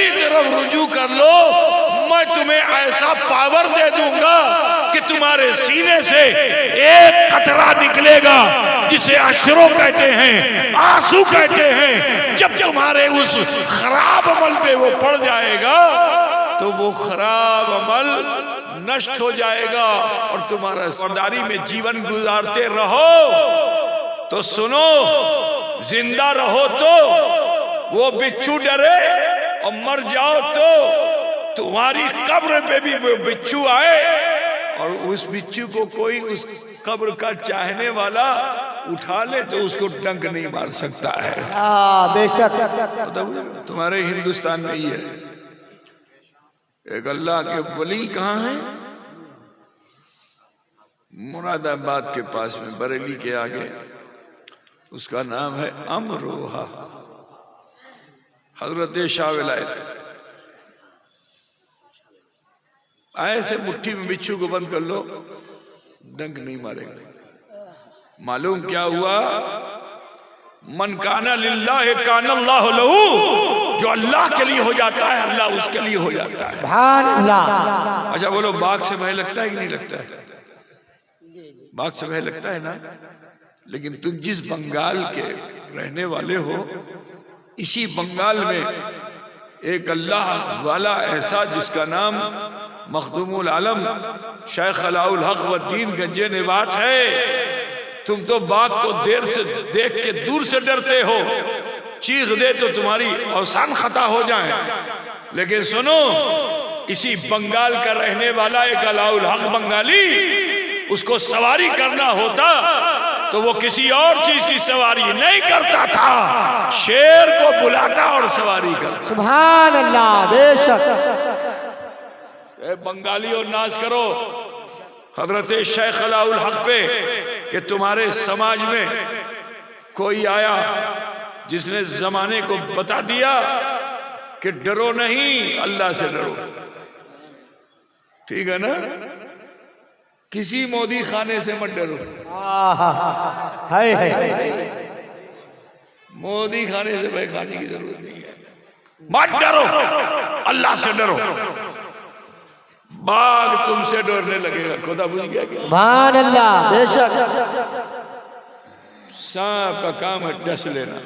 मेरी तरफ रुजू कर लो, मैं तुम्हें ऐसा पावर दे दूंगा कि तुम्हारे सीने से एक कतरा निकलेगा जिसे अश्रो कहते हैं, आंसू कहते हैं। जब तुम्हारे उस खराब अमल पे वो पड़ जाएगा तो वो खराब अमल नष्ट हो जाएगा और तुम्हारा सरदारी में जीवन गुजारते रहो। तो सुनो, जिंदा रहो तो वो बिच्छू डरे और मर जाओ तो तुम्हारी कब्र पे भी वो बिच्छू आए और उस बिच्छू को कोई उस कब्र का चाहने वाला उठा ले तो उसको डंक नहीं मार सकता है। बेशक तुम्हारे हिंदुस्तान में ही है। एक अल्लाह के वली कहाँ है? मुरादाबाद के पास में, बरेली के आगे, उसका नाम है अमरोहा, हजरत शाह विलायत। ऐसे मुट्ठी में बिच्छू को बंद कर लो, डंक नहीं मारेगा। मालूम क्या हुआ? मन काना लिल्लाह काना अल्लाह लहू। जो अल्लाह के लिए हो जाता है अल्लाह उसके लिए हो जाता है। सुभान अल्लाह। अच्छा बोलो, बाघ से भय लगता है कि नहीं लगता है? बाघ से भय लगता है ना। लेकिन तुम जिस बंगाल के रहने वाले हो, इसी बंगाल में एक अल्लाह वाला ऐसा जिसका नाम मखदूमुल आलम शेख अलाउल हक वद्दीन गंजे निवात है, तुम तो बाघ को देर से देख के दूर से डरते हो, चीख दे तो तुम्हारी अवसान खता हो जाए। लेकिन सुनो, इसी बंगाल का रहने वाला एक अलाउल हक बंगाली, उसको सवारी करना होता तो वो किसी और चीज की सवारी नहीं करता था, शेर को बुलाता और सवारी करता। सुभान अल्लाह। बेशक बंगाली और नाज करो हजरत शेख अलाउल हक पे कि तुम्हारे समाज में कोई आया जिसने जमाने को बता दिया कि डरो नहीं, अल्लाह से डरो। ठीक है ना? किसी मोदी खाने से मत डरो। है मोदी खाने से भाई खाने की जरूरत नहीं है। मत डरो, अल्लाह से डरो। बाघ तुमसे डरने लगेगा, खुदा बुझ गया कि सुभान अल्लाह। बेशक सांप का काम है डस लेना।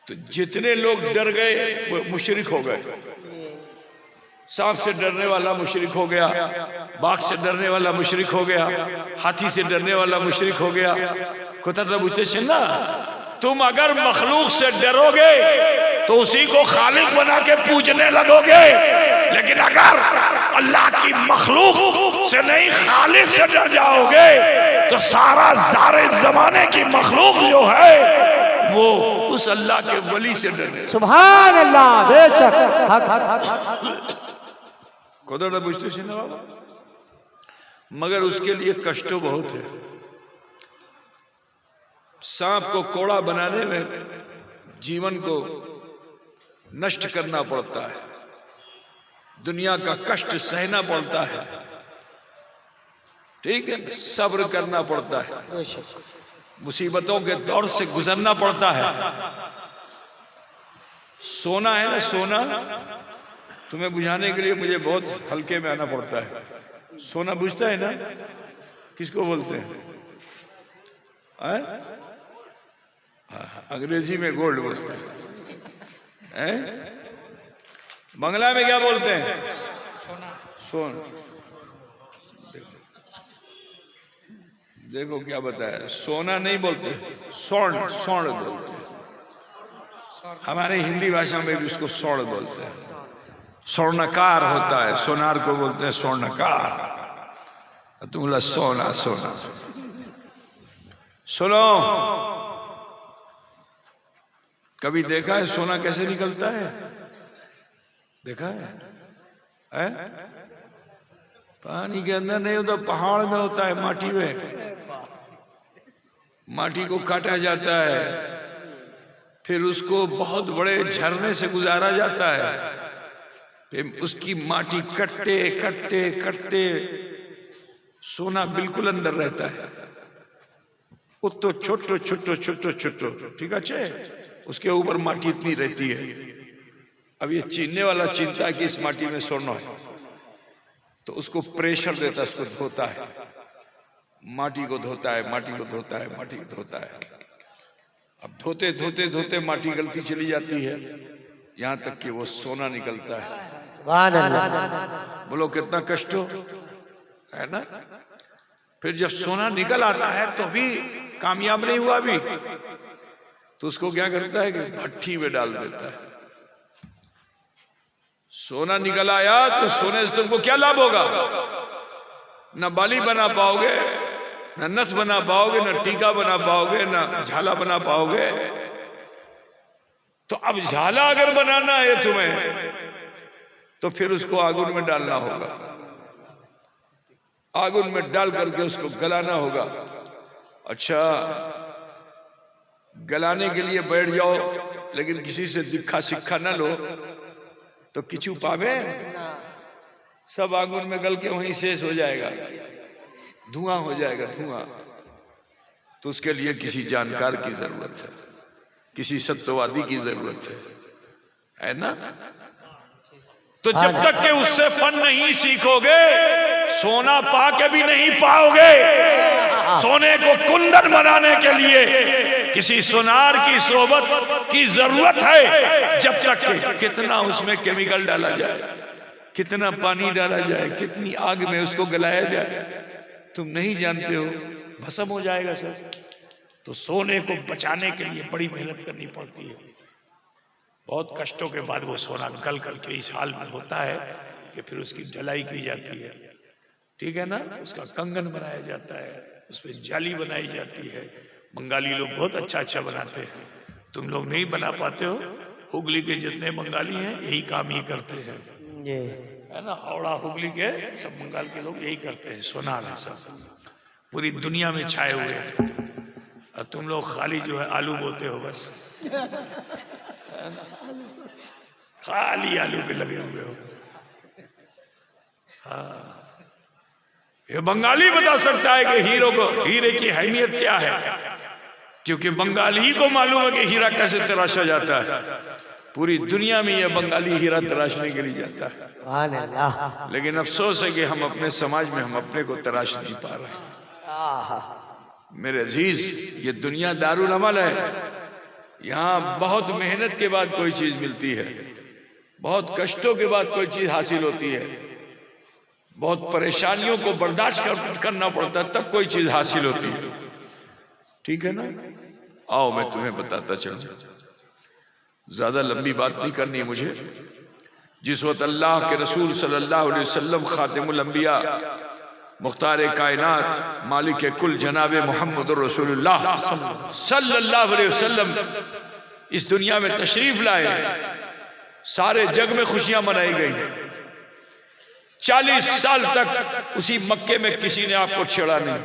तो जितने लोग डर गए वो मुशरिक हो गए। सांप से डरने वाला मुशरिक हो गया, बाघ से डरने वाला मुशरिक हो गया, हाथी से डरने वाला मुशरिक हो गया। खुदा बुझते ना, तुम अगर मखलूक से डरोगे तो उसी को खालिक बना के पूजने लगोगे। लेकिन अगर अल्लाह की मखलूक से नहीं, खालिक से डर जाओगे तो सारा ज़ारे ज़माने की मखलूक जो है वो उस अल्लाह के वली से डरे। सुभान अल्लाह। बेशक खुदा बुझते से ना बाबा। मगर उसके लिए कष्ट बहुत है। सांप को कोड़ा बनाने में जीवन को नष्ट करना पड़ता है, दुनिया का कष्ट सहना पड़ता है, ठीक है, सब्र करना पड़ता है, मुसीबतों के दौर से गुजरना पड़ता है। सोना है ना, सोना तुम्हें बुझाने के लिए मुझे बहुत हल्के में आना पड़ता है। सोना बुझता है ना, किसको बोलते हैं? अंग्रेजी में गोल्ड बोलते हैं। बंगला में क्या बोलते हैं? सोन। देखो क्या बताया, सोना नहीं बोलते, स्वर्ण, स्वर्ण बोलते हैं। हमारे हिंदी भाषा में भी उसको स्वर्ण बोलते हैं। स्वर्णकार होता है, सोनार को बोलते हैं स्वर्णकार। तुम बोला सोना, सोना। सुनो, कभी देखा है सोना कैसे निकलता है? देखा है? पानी के अंदर नहीं होता, पहाड़ में होता है, माटी में। माटी को काटा जाता है, फिर उसको बहुत बड़े झरने से गुजारा जाता है, फिर उसकी माटी कटते कटते कटते सोना बिल्कुल अंदर रहता है। वो तो छोटो छोटो छोटो छोटो, ठीक है, उसके ऊपर माटी इतनी रहती है। अब ये चीनने वाला चिंता है कि इस माटी में सोना है, तो उसको प्रेशर देता है, उसको धोता है, माटी को धोता है, माटी को धोता है, माटी को धोता है। अब धोते धोते धोते माटी गलती चली जाती है, यहां तक कि वो सोना निकलता है। सुभान अल्लाह। बोलो कितना कष्ट हो, है ना। फिर जब सोना निकल आता है तो भी कामयाब नहीं हुआ अभी, तो उसको क्या करता है कि भट्ठी में डाल देता है। सोना निकल आया तो सोने से तुमको क्या लाभ होगा? न बाली बना पाओगे, न नथ बना पाओगे, न टीका बना पाओगे, न झाला बना पाओगे। तो अब झाला अगर बनाना है तुम्हें तो फिर उसको आगुन में डालना होगा, आगुन में डाल करके उसको गलाना होगा। अच्छा, गलाने के लिए बैठ जाओ, लेकिन किसी से दिखा सिक्खा ना लो तो किचू पावे, सब आगुन में गल के वहीं शेष हो जाएगा, धुआं हो जाएगा, धुआं। तो उसके लिए किसी जानकार की जरूरत है, किसी सत्यवादी की जरूरत है ना। तो जब तक के उससे फन नहीं सीखोगे, सोना पा के भी नहीं पाओगे। सोने को कुंदन बनाने के लिए किसी सुनार की सोबत की जरूरत है। जब तक के कितना उसमें केमिकल डाला जाए, कितना पानी डाला जाए, कितनी आग में उसको गलाया जाए, तुम नहीं जानते हो, भस्म हो जाएगा सब। तो सोने को बचाने के लिए बड़ी मेहनत करनी पड़ती है। बहुत कष्टों के बाद वो सोना गल करके इस हाल में होता है कि फिर उसकी ढलाई की जाती है, ठीक है ना। उसका कंगन बनाया जाता है, उसमें जाली बनाई जाती है। बंगाली लोग बहुत अच्छा अच्छा बनाते हैं, तुम लोग नहीं बना पाते हो। हुगली के जितने बंगाली हैं यही काम ही करते हैं, है ना। हावड़ा हुगली के सब बंगाल के लोग यही करते हैं, सोनार है सब, पूरी दुनिया में छाए हुए हैं। और तुम लोग खाली जो है आलू बोते हो बस, खाली आलू पे लगे हुए हो। हाँ, ये बंगाली बता सकता है कि हीरे की अहमियत क्या है, क्योंकि बंगाली ही को मालूम है कि हीरा कैसे तराशा जाता है। पूरी दुनिया में ये बंगाली हीरा तराशने के लिए जाता है, लेकिन अफसोस है कि हम अपने समाज में हम अपने को तराश नहीं पा रहे। मेरे अजीज, ये दुनिया दारुल अमल है। यहाँ बहुत मेहनत के बाद कोई चीज मिलती है, बहुत कष्टों के बाद कोई चीज हासिल होती है, बहुत परेशानियों को बर्दाश्त करना पड़ता है, तब कोई चीज हासिल होती है, ठीक है ना। आओ मैं तुम्हें बताता चलूं, ज्यादा लंबी बात नहीं करनी है मुझे। जिस वक्त अल्लाह के रसूल सल्लल्लाहु अलैहि वसल्लम खातिमुल अंबिया, मुख्तार कायनात, मालिक कुल जनाब मोहम्मद रसूलुल्लाह सल्लल्लाहु अलैहि वसल्लम इस दुनिया में तशरीफ लाए, सारे जग में खुशियां मनाई गई। 40 साल तक उसी मक्के में किसी ने आपको छेड़ा नहीं,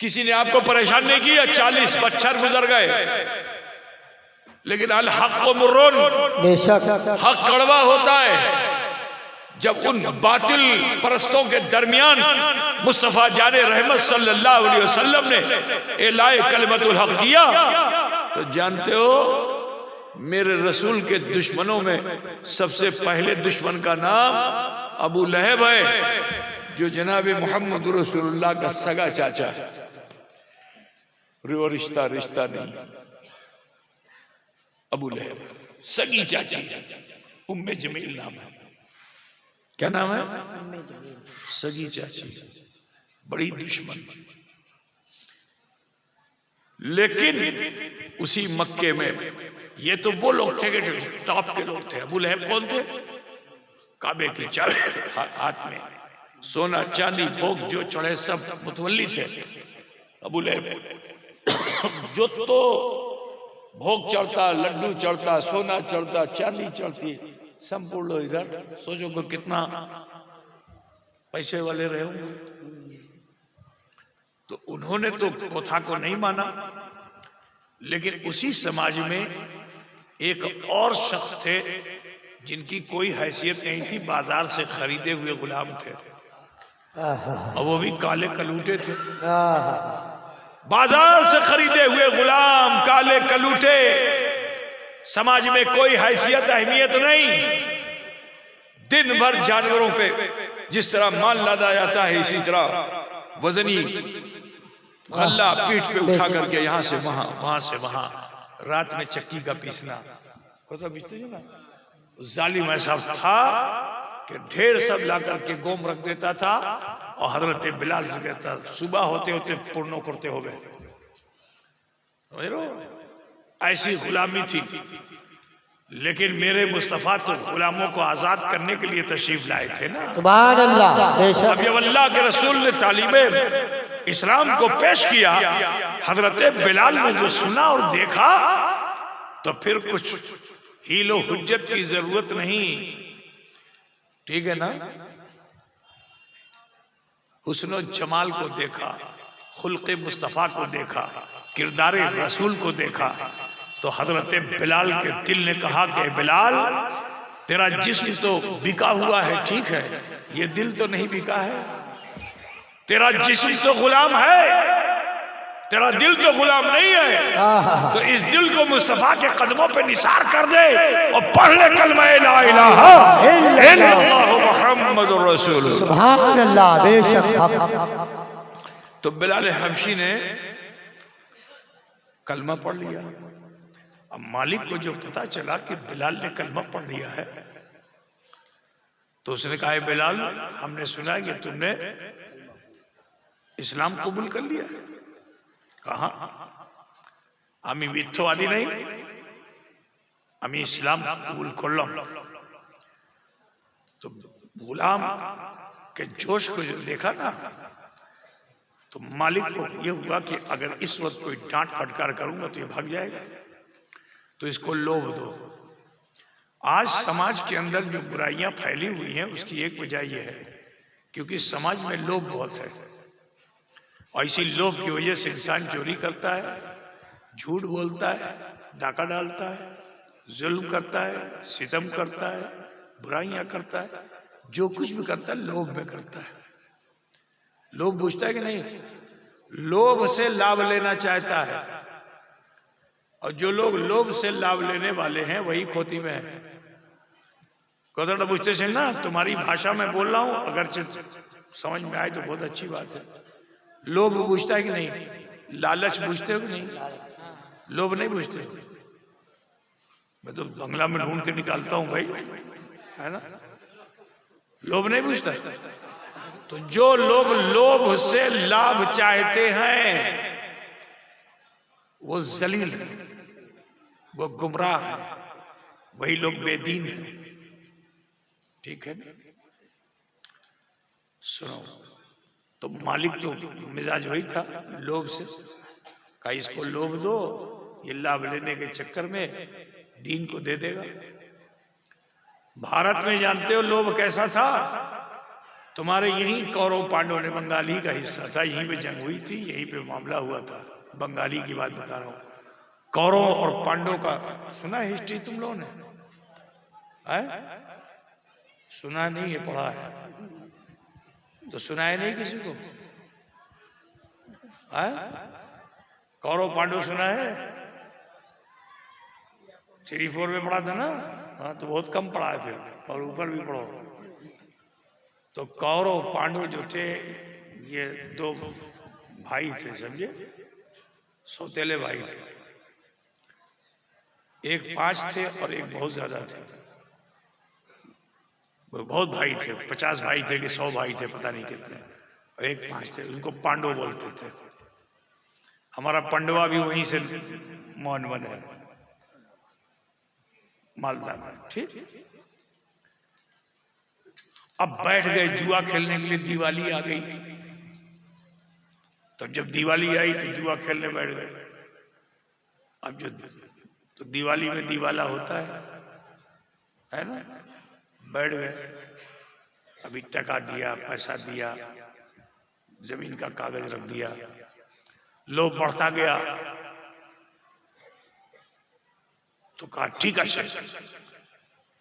किसी ने आपको परेशान नहीं किया। 40 बच्छर गुजर गए, लेकिन अल हक़ मुर्रुन, हक कड़वा होता है। जब उन बातिल परस्तों के दरमियान मुस्तफा जाने रहमत सल्लल्लाहु अलैहि वसल्लम ने एलाए कलमतुल हक किया, तो जानते हो मेरे रसूल के दुश्मनों में सबसे पहले दुश्मन का नाम अबू लहब है, जो जनाब मोहम्मद रसूलुल्लाह का सगा चाचा है। रिश्ता नहीं, अबू लहब सगी चाची, उम्मे जमील नाम है। क्या नाम है? सगी चाची, बड़ी दुश्मन। लेकिन उसी मक्के में ये तो वो लोग थे कि टॉप के लोग थे। अबू लहब कौन थे? काबे की चाबी हाथ में, सोना चांदी भोग जो चढ़े सब मुतवल्ली थे। अबू लहब जो तो भोग चढ़ता, लड्डू चढ़ता, सोना चढ़ता, चांदी चढ़ती, संपूर्ण लोग इधर। सोचो को कितना पैसे वाले रहे होंगे। तो उन्होंने तो कथा को नहीं माना, लेकिन उसी समाज में एक और शख्स थे जिनकी कोई हैसियत नहीं थी, बाजार से खरीदे हुए गुलाम थे, और वो भी काले कलूटे थे। बाजार से खरीदे हुए गुलाम, काले कलूटे, समाज में कोई हैसियत अहमियत नहीं। दिन भर जानवरों पे जिस तरह माल लादा जाता है, इसी तरह वजनी गल्ला पीठ पे उठा करके यहां से वहां, वहां से वहां, रात में चक्की का पीसना। जालिम ऐसा था कि ढेर सब ला करके गोम रख देता था और हजरत बिलाल से कहता, सुबह होते होते पुरनो करते हो गए। ऐसी गुलामी थी। लेकिन मेरे मुस्तफा तो गुलामों को आजाद करने के लिए तशरीफ लाए थे ना। सुभान अल्लाह। बेशक अब जब अल्लाह के रसूल ने तालीबे इस्लाम को पेश किया, हजरत बिलाल ने जो सुना और देखा, तो फिर कुछ हीलो हुज्जत की जरूरत नहीं। ठीक है ना। हुस्न जमाल को देखा, खुल्क़े मुस्तफ़ा को देखा, किरदार रसूल को देखा, तो हजरत बिलाल के दिल ने कहा कि बिलाल, तेरा जिस्म तो बिका हुआ है, ठीक है, ये दिल तो नहीं बिका है। तेरा जिस्म तो गुलाम है, तेरा दिल तो गुलाम नहीं है। तो इस दिल को मुस्तफा के कदमों पे निसार कर दे और पढ़ ले कलमा ला इलाहा इल्लल्लाह मुहम्मदुर रसूलुल्लाह। सुभान अल्लाह। बेशक। तो बिलाल हबशी ने कलमा पढ़ लिया। अब मालिक को जो पता चला कि बिलाल ने कलमा पढ़ लिया है, तो उसने कहा, बिलाल, हमने सुना कि तुमने इस्लाम कबूल कर लिया। कहा, আমি মিথ্যাবাদী नहीं, আমি इस्लाम कबूल कर लो। तो गुलाम के जोश को जो देखा ना, तो मालिक को ये हुआ कि अगर इस वक्त कोई डांट फटकार करूंगा तो ये भाग जाएगा, तो इसको लोभ दो। आज समाज के अंदर जो बुराइयां फैली हुई हैं, उसकी एक वजह यह है क्योंकि समाज में लोभ बहुत है, और इसी लोभ की वजह से इंसान चोरी करता है, झूठ बोलता है, डाका डालता है, जुल्म करता है, सितम करता है, बुराइयां करता है। जो कुछ भी करता है लोभ में करता है। लोभ बुझता है कि नहीं? लोभ से लाभ लेना चाहता है, और जो लोग लोभ से लाभ लेने वाले हैं वही खोती में है। कदर बुझते से ना, तुम्हारी भाषा में बोल रहा हूं, अगर समझ में आए तो बहुत अच्छी बात है। लोभ बुझता है कि नहीं? लालच बुझते हो कि नहीं? लोभ नहीं बुझते हो? मैं तो बंगला में ढूंढ के निकालता हूं भाई, है ना। लोभ नहीं बुझता। तो जो लोग लोभ से लाभ चाहते हैं वो जलील है, वो गुमराह है, वही लोग बेदीन है। ठीक है ना। सुनो, तो मालिक तो मिजाज वही था, लोभ से। का इसको लोभ दो, ये लाभ लेने के चक्कर में दीन को दे देगा। भारत में जानते हो लोभ कैसा था? तुम्हारे यही कौरव पांडव ने, बंगाली का हिस्सा था, यहीं पे जंग हुई थी, यहीं पे मामला हुआ था। बंगाली की बात बता रहा हूं। कौरव और पांडव का सुना है हिस्ट्री तुम लोगों ने? सुना नहीं है, पढ़ा है तो सुनाया नहीं किसी को? कौरव पांडव सुना है? 3-4 में पढ़ा था ना। हाँ, तो बहुत कम पढ़ा है फिर, और ऊपर भी पढ़ो। तो कौरव पांडव जो थे, ये 2 भाई थे, समझे, सौतेले भाई थे। एक 5 थे और एक बहुत ज्यादा थे। बहुत भाई थे, 50 भाई थे कि 100 भाई थे, पता नहीं कितने, और एक 5 थे। उनको पांडव बोलते थे। हमारा पंडवा भी वहीं से मौन बन है, मालदा में। ठीक। अब बैठ गए जुआ खेलने के लिए। दिवाली आ गई, तो जब दिवाली आई तो जुआ खेलने बैठ गए। अब जो तो दिवाली में दिवाला होता है ना। बैठ गए, अभी टका दिया, पैसा दिया, जमीन का कागज रख दिया। लोभ बढ़ता गया तो कहा, ठीक है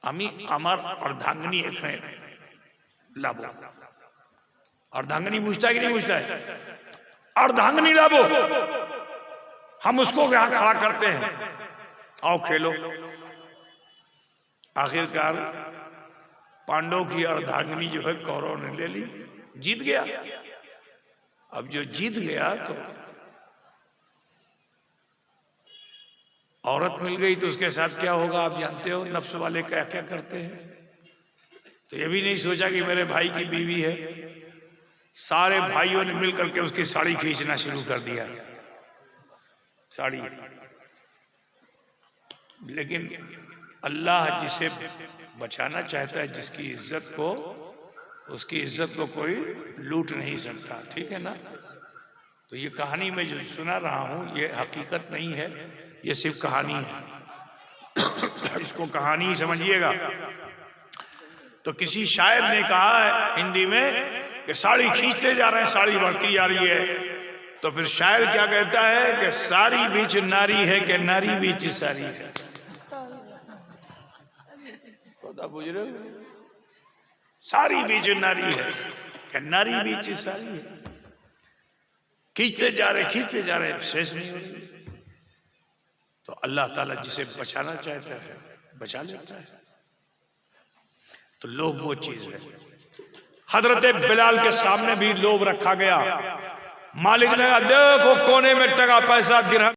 আমি আমার अर्धांगिनी এখানে लाबो। अर्धांगिनी बुझता है कि नहीं बुझता है? अर्धांगिनी लाबो, हम उसको यहां खड़ा करते हैं, आओ खेलो। आखिरकार पांडव की अर्धांगिनी जो है कौरव ने ले ली, जीत गया। अब जो जीत गया तो औरत मिल गई तो उसके साथ क्या होगा आप जानते हो, नफ्स वाले क्या क्या करते हैं। तो ये भी नहीं सोचा कि मेरे भाई की बीवी है, सारे भाइयों ने मिलकर के उसकी साड़ी खींचना शुरू कर दिया, साड़ी। लेकिन अल्लाह जिसे बचाना चाहता है, जिसकी इज्जत को, उसकी इज्जत को कोई लूट नहीं सकता, ठीक है ना। तो ये कहानी में जो सुना रहा हूं ये हकीकत नहीं है, ये सिर्फ कहानी है, इसको कहानी ही समझिएगा। तो किसी शायर ने कहा है हिंदी में कि साड़ी खींचते जा रहे हैं, साड़ी बढ़ती जा रही है। तो फिर शायर क्या कहता है कि सारी बीच नारी है कि नारी बीच सारी है। बुझ रहे हो, सारी बीच नारी है कि नारी बीच सारी है। खींचते जा रहे शेष नहीं हो रही। तो अल्लाह ताला जिसे बचाना चाहता है बचा लेता है। तो लोभ वो चीज है। हजरत बिलाल के सामने भी लोभ रखा गया। मालिक ने कहा देखो कोने में टका पैसा दिरहम